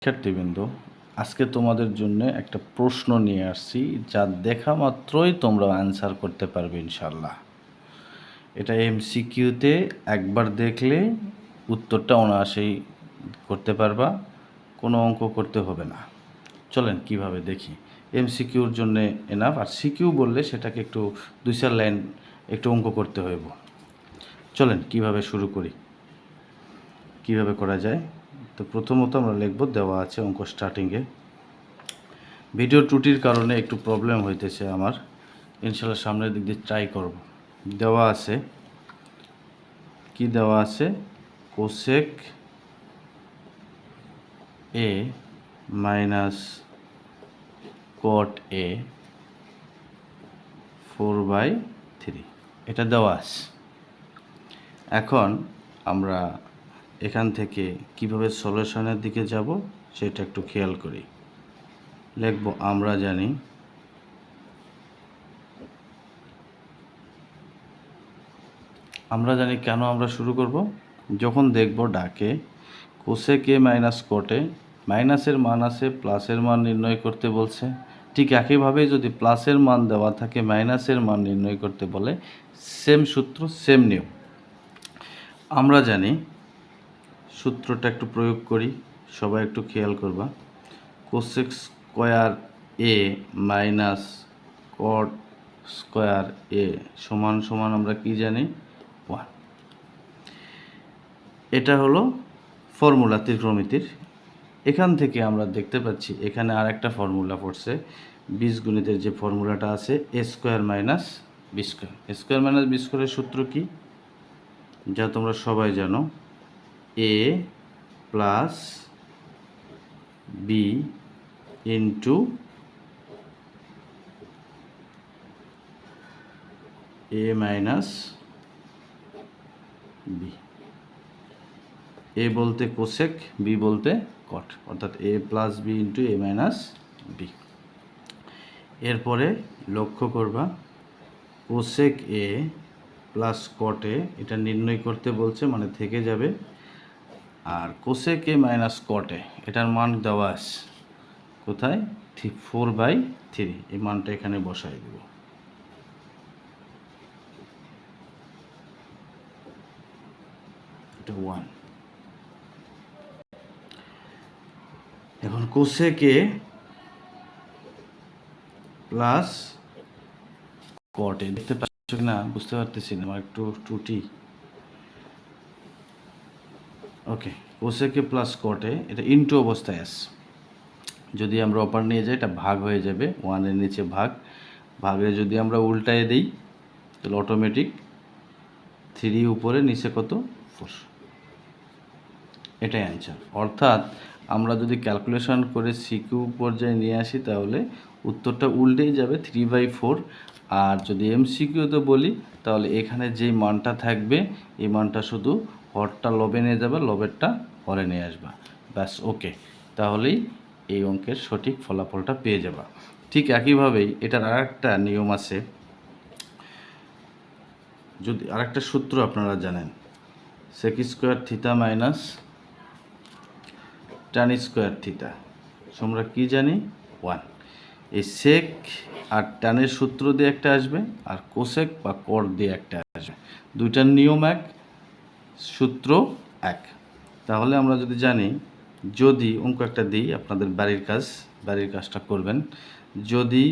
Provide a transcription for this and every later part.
শিক্ষার্থীবৃন্দ, আজকে তোমাদের জন্য একটা প্রশ্ন নিয়ে আসছি, যা দেখা মাত্রই তোমরা অ্যান্সার করতে পারবে ইনশাল্লাহ। এটা এমসিকিউতে একবার দেখলে উত্তরটা অনায়াসেই করতে পারবা, কোনো অঙ্ক করতে হবে না। চলেন কিভাবে দেখি। এমসিকিউর জন্য এনাফ, আর সিকিউ বললে সেটাকে একটু 2-4 লাইন একটু অঙ্ক করতে হইব। চলেন কিভাবে শুরু করি, কিভাবে করা যায়। তো প্রথমত আমরা লিখব, দেওয়া আছে অঙ্ক স্টার্টিংয়ে। ভিডিও ত্রুটির কারণে একটু প্রবলেম হইতেছে আমার, ইনশাল্লাহ সামনের দিক দিয়ে ট্রাই করব। দেওয়া আছে, কি দেওয়া আছে, কোসেক এ মাইনাস কট এ 4/3 এটা দেওয়া আছে। এখন আমরা এখান থেকে কিভাবে সলিউশনের দিকে যাব সেটা একটু খেয়াল করি। লিখব, আমরা জানি কেন আমরা শুরু করব, যখন দেখব ডাকে কোসেক এ মাইনাস কটে মাইনাসের মান আছে, প্লাসের মান নির্ণয় করতে বলছে। ঠিক একইভাবে যদি প্লাসের মান দেওয়া থাকে মাইনাসের মান নির্ণয় করতে বলে, সেম সূত্র সেম নিয়ম। আমরা জানি সূত্রটা একটু প্রয়োগ করি, সবাই একটু খেয়াল করবা। কোসেক স্কোয়ার এ মাইনাস কট স্কোয়ার এ সমান সমান আমরা কি জানি, 1। এটা হলো ফর্মুলা ত্রিকোণমিতির। এখান থেকে আমরা দেখতে পাচ্ছি এখানে আর একটা ফর্মুলা পড়ছে, বীজগণিতের যে ফর্মুলাটা আছে, এ স্কোয়ার মাইনাস বি স্কোয়ার। এ স্কোয়ার মাইনাস বি স্কোয়ারের সূত্র কি, যা তোমরা সবাই জানো, এ প্লাস বি ইন্টু এ মাইনাস বি। এ বলতে কোসেক, বি বলতে কট, অর্থাৎ এ প্লাস বি ইন্টু এ মাইনাস বি। এরপরে লক্ষ্য করবা, কোসেক এ প্লাস কটে এটা নির্ণয় করতে বলছে, মানে থেকে যাবে। আর কোসেক এ মাইনাস কটে এটার মান দেওয়া আছে কোথায়, 4/3। এই মানটা এখানে বসাই দেব। এটা 1। এখন কোসেক এ প্লাস কটে দেখতে পাচ্ছ না, বুঝতে পারতেছি না, আমার একটু ত্রুটি। ওকে, কোসেক এ প্লাস কটে এটা ইনটু অবস্থায় আছে। যদি আমরা অপার নিয়ে যাই এটা ভাগ হয়ে যাবে, 1-এর নিচে ভাগ, ভাগে যদি আমরা উল্টায় দিই তাহলে অটোমেটিক 3 উপরে নিচে কত, 4। এটাই অ্যান্সার। অর্থাৎ আমরা যদি ক্যালকুলেশন করে সিকিউ পর্যায়ে নিয়ে আসি তাহলে উত্তরটা উল্টেই যাবে, 3/4। আর যদি এমসিকিউতে বলি তাহলে এখানে যেই মানটা থাকবে এই মানটা শুধু হরটা লবে নিয়ে যাবে, লবেরটা হরে নিয়ে আসবা, ব্যাস। ওকে, তাহলেই এই অঙ্কের সঠিক ফলাফলটা পেয়ে যাবা। ঠিক একইভাবেই এটার আরেকটা নিয়ম আছে, যদি আরেকটা সূত্র আপনারা জানেন, sec square theta minus tan square theta, আমরা কি জানি, 1। এই সেক আর ট্যানের সূত্র দিয়ে একটা আসবে, আর কোসেক বা কট দিয়ে একটা আসবে, দুইটার নিয়ম এক, সূত্র এক। তাহলে আমরা যদি জানি, যদি অঙ্ক একটা দিই, আপনাদের বাড়ির কাজটা করবেন, যদি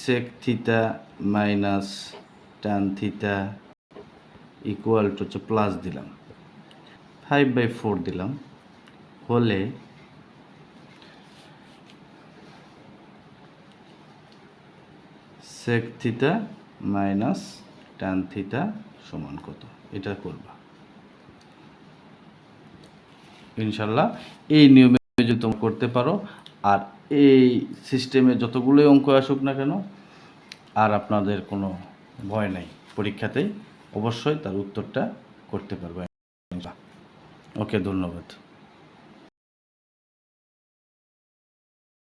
sec theta minus tan theta equal to হচ্ছে প্লাস দিলাম, 5/4 দিলাম, হলে sec theta minus tan theta সমান কত, এটা করবা ইনশাল্লাহ। এই নিয়মে যদি তোমরা করতে পারো, আর এই সিস্টেমে যতগুলোই অঙ্ক আসুক না কেন, আর আপনাদের কোনো ভয় নাই, পরীক্ষাতেই অবশ্যই তার উত্তরটা করতে পারবে। ওকে, ধন্যবাদ।